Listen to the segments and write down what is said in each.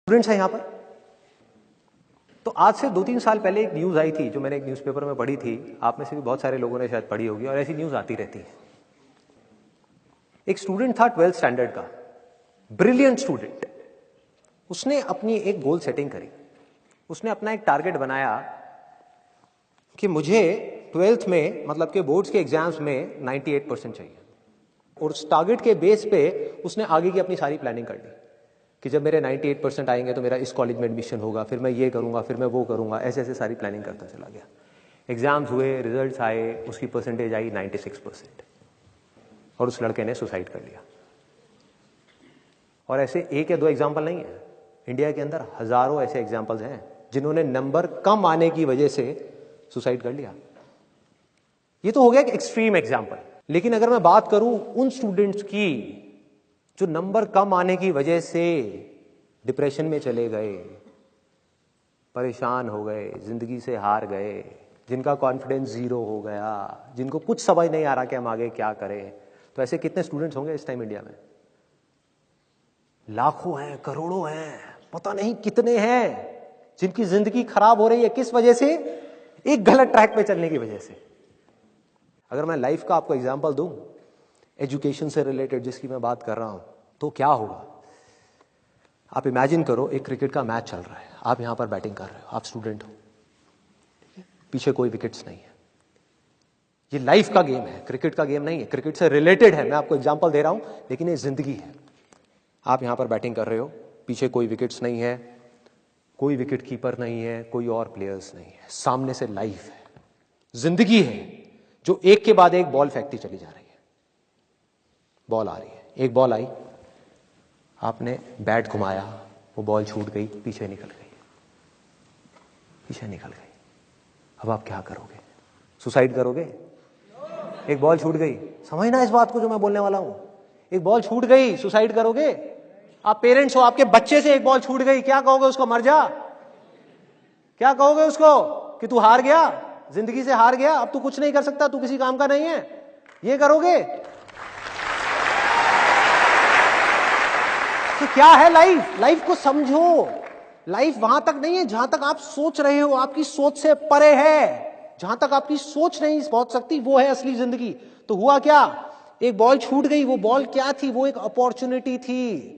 Students हैं यहां पर। तो आज से 2-3 साल पहले एक न्यूज आई थी जो मैंने एक न्यूज़पेपर में पढ़ी थी, आप में से भी बहुत सारे लोगों ने शायद पढ़ी होगी, और ऐसी न्यूज आती रहती है। एक स्टूडेंट था 12th स्टैंडर्ड का, ब्रिलियंट स्टूडेंट। उसने अपनी एक गोल सेटिंग करी, उसने अपना एक टारगेट बनाया कि मुझे 12th में, मतलब के बोर्ड्स के एग्जाम्स में 98% चाहिए। और उस टारगेट के बेस पे उसने आगे की अपनी सारी प्लानिंग कर ली कि जब मेरे 98% आएंगे तो मेरा इस कॉलेज में एडमिशन होगा, फिर मैं ये करूंगा, फिर मैं वो करूंगा, ऐसे ऐसे सारी प्लानिंग करता चला गया। एग्जाम्स हुए, रिजल्ट्स आए, उसकी परसेंटेज आई 96%, और उस लड़के ने सुसाइड कर लिया। और ऐसे एक या दो एग्जाम्पल नहीं है, इंडिया के अंदर हजारों ऐसे एग्जाम्पल्स हैं जिन्होंने नंबर कम आने की वजह से सुसाइड कर लिया। ये तो हो गया एक एक्सट्रीम एग्जाम्पल। लेकिन अगर मैं बात करूं उन स्टूडेंट्स की जो नंबर कम आने की वजह से डिप्रेशन में चले गए, परेशान हो गए, जिंदगी से हार गए, जिनका कॉन्फिडेंस जीरो हो गया, जिनको कुछ समझ नहीं आ रहा कि हम आगे क्या करें, तो ऐसे कितने स्टूडेंट्स होंगे इस टाइम इंडिया में? लाखों हैं, करोड़ों हैं, पता नहीं कितने हैं जिनकी जिंदगी खराब हो रही है। किस वजह से? एक गलत ट्रैक पे चलने की वजह से। अगर मैं लाइफ का आपको एग्जांपल दूं, एजुकेशन से रिलेटेड जिसकी मैं बात कर रहा हूं, तो क्या होगा? आप इमेजिन करो एक क्रिकेट का मैच चल रहा है, आप यहां पर बैटिंग कर रहे हो, आप स्टूडेंट हो, पीछे कोई विकेट्स नहीं है। ये लाइफ का गेम है, क्रिकेट का गेम नहीं है, क्रिकेट से रिलेटेड है, मैं आपको एग्जांपल दे रहा हूं, लेकिन ये जिंदगी है। आप यहां पर बैटिंग कर रहे हो, पीछे कोई विकेट्स नहीं है, कोई विकेट कीपर नहीं है, कोई और प्लेयर्स नहीं है, सामने से लाइफ है, जिंदगी है जो एक के बाद एक बॉल फेंकती चली जा रही है। बॉल आ रही है, एक बॉल आई, आपने बैट घुमाया, वो बॉल छूट गई, पीछे निकल गई, पीछे निकल गई। अब आप क्या करोगे? सुसाइड करोगे? एक बॉल छूट गई, समझना इस बात को जो मैं बोलने वाला हूं। एक बॉल छूट गई, सुसाइड करोगे? आप पेरेंट्स हो, आपके बच्चे से एक बॉल छूट गई, क्या कहोगे उसको? मर जा? क्या कहोगे उसको कि तू हार गया, जिंदगी से हार गया, अब तू कुछ नहीं कर सकता, तू किसी काम का नहीं है? ये करोगे? तो क्या है लाइफ? लाइफ को समझो। लाइफ वहां तक नहीं है जहां तक आप सोच रहे हो, आपकी सोच से परे है। जहां तक आपकी सोच नहीं पहुंच सकती वो है असली जिंदगी। तो हुआ क्या? एक बॉल छूट गई। वो बॉल क्या थी? वो एक अपॉर्चुनिटी थी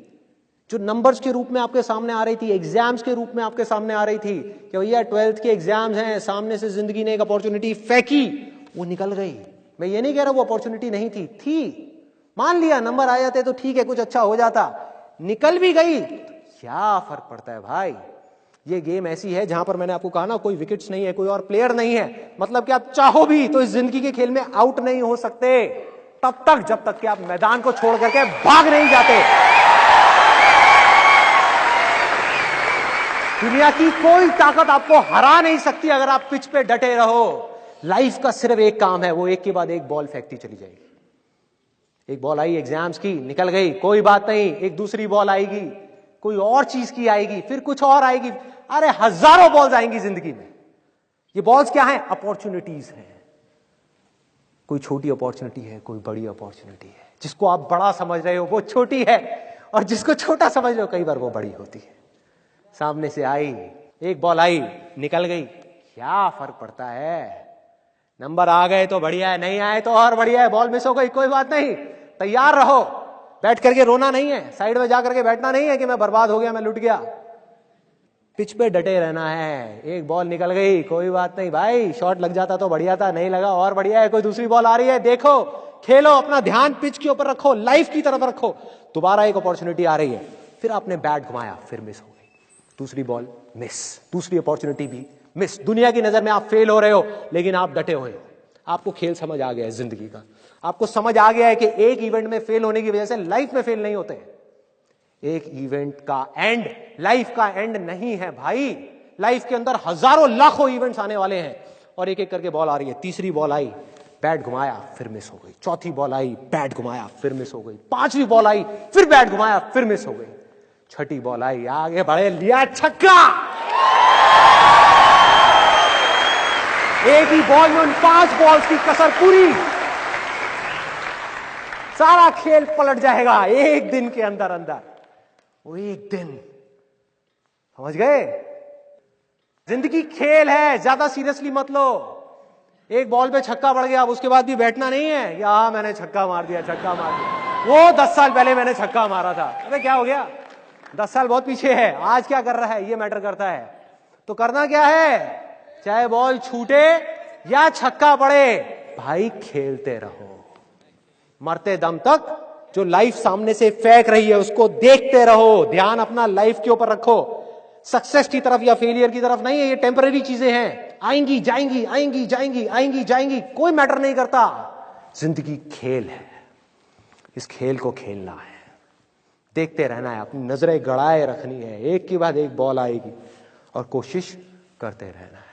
जो नंबर्स के रूप में आपके सामने आ रही थी, एग्जाम्स के रूप में आपके सामने आ रही थी कि भैया 12th के एग्जाम्स हैं, सामने से जिंदगी ने एक अपॉर्चुनिटी फेंकी, वो निकल गई। मैं ये नहीं कह रहा वो अपॉर्चुनिटी नहीं थी, मान लिया नंबर आ जाते तो ठीक है, कुछ अच्छा हो जाता, निकल भी गई, क्या फर्क पड़ता है भाई? ये गेम ऐसी है जहां पर मैंने आपको कहा ना, कोई विकेट्स नहीं है, कोई और प्लेयर नहीं है, मतलब कि आप चाहो भी तो इस जिंदगी के खेल में आउट नहीं हो सकते तब तक जब तक कि आप मैदान को छोड़ करके भाग नहीं जाते। दुनिया की कोई ताकत आपको हरा नहीं सकती अगर आप पिच पे डटे रहो। लाइफ का सिर्फ एक काम है, वो एक के बाद एक बॉल फेंकती चली जाएगी। एक बॉल आई एग्जाम्स की, निकल गई, कोई बात नहीं, एक दूसरी बॉल आएगी, कोई और चीज की आएगी, फिर कुछ और आएगी। अरे हजारों बॉल्स आएंगी जिंदगी में। ये बॉल्स क्या है? अपॉर्चुनिटीज हैं। कोई छोटी अपॉर्चुनिटी है, कोई बड़ी अपॉर्चुनिटी है। जिसको आप बड़ा समझ रहे हो वो छोटी है, और जिसको छोटा समझ रहे हो कई बार वो बड़ी होती है। सामने से आई, एक बॉल आई, निकल गई, क्या फर्क पड़ता है? नंबर आ गए तो बढ़िया है, नहीं आए तो और बढ़िया है, बॉल मिस हो गई, कोई बात नहीं, तैयार रहो। बैठ करके रोना नहीं है, साइड में जाकर के बैठना नहीं है कि मैं बर्बाद हो गया, मैं लुट गया। पिच पे डटे रहना है। एक बॉल निकल गई, कोई बात नहीं भाई, शॉट लग जाता तो बढ़िया था, नहीं लगा और बढ़िया है, कोई दूसरी बॉल आ रही है, देखो, खेलो, अपना ध्यान पिच के ऊपर रखो, लाइफ की तरफ रखो। दोबारा एक अपॉर्चुनिटी आ रही है, फिर आपने बैट घुमाया, फिर मिस हो गई, दूसरी बॉल मिस, दूसरी अपॉर्चुनिटी भी मिस। दुनिया की नजर में आप फेल हो रहे हो, लेकिन आप डटे हुए हो। आपको खेल समझ आ गया है जिंदगी का, आपको समझ आ गया है कि एक इवेंट में फेल होने की वजह से लाइफ में फेल नहीं होते हैं। एक इवेंट का एंड लाइफ का एंड नहीं है भाई। लाइफ के अंदर हजारों लाखों इवेंट्स आने वाले हैं, और एक एक करके बॉल आ रही है। तीसरी बॉल आई, बैट घुमाया, फिर मिस हो गई। चौथी बॉल आई, बैट घुमाया, फिर मिस हो गई। पांचवी बॉल आई, फिर बैट घुमाया, फिर मिस हो गई। छठी बॉल आई, आगे बढ़े, लिया छक्का। एक ही बॉल में उन 5 बॉल्स की कसर पूरी, सारा खेल पलट जाएगा एक दिन के अंदर अंदर। वो एक दिन समझ गए? जिंदगी खेल है, ज्यादा सीरियसली मत लो। एक बॉल पे छक्का पड़ गया, अब उसके बाद भी बैठना नहीं है या मैंने छक्का मार दिया, छक्का मार दिया, वो 10 साल पहले मैंने छक्का मारा था। अबे क्या हो गया, 10 साल बहुत पीछे है, आज क्या कर रहा है ये मैटर करता है। तो करना क्या है, चाहे बॉल छूटे या छक्का पड़े, भाई खेलते रहो मरते दम तक। जो लाइफ सामने से फेंक रही है उसको देखते रहो, ध्यान अपना लाइफ के ऊपर रखो, सक्सेस की तरफ या फेलियर की तरफ नहीं है। ये टेम्पररी चीजें हैं, आएंगी जाएंगी, आएंगी जाएंगी, आएंगी जाएंगी, कोई मैटर नहीं करता। जिंदगी खेल है, इस खेल को खेलना है, देखते रहना है, अपनी नजरें गड़ाए रखनी है, एक के बाद एक बॉल आएगी और कोशिश करते रहना है।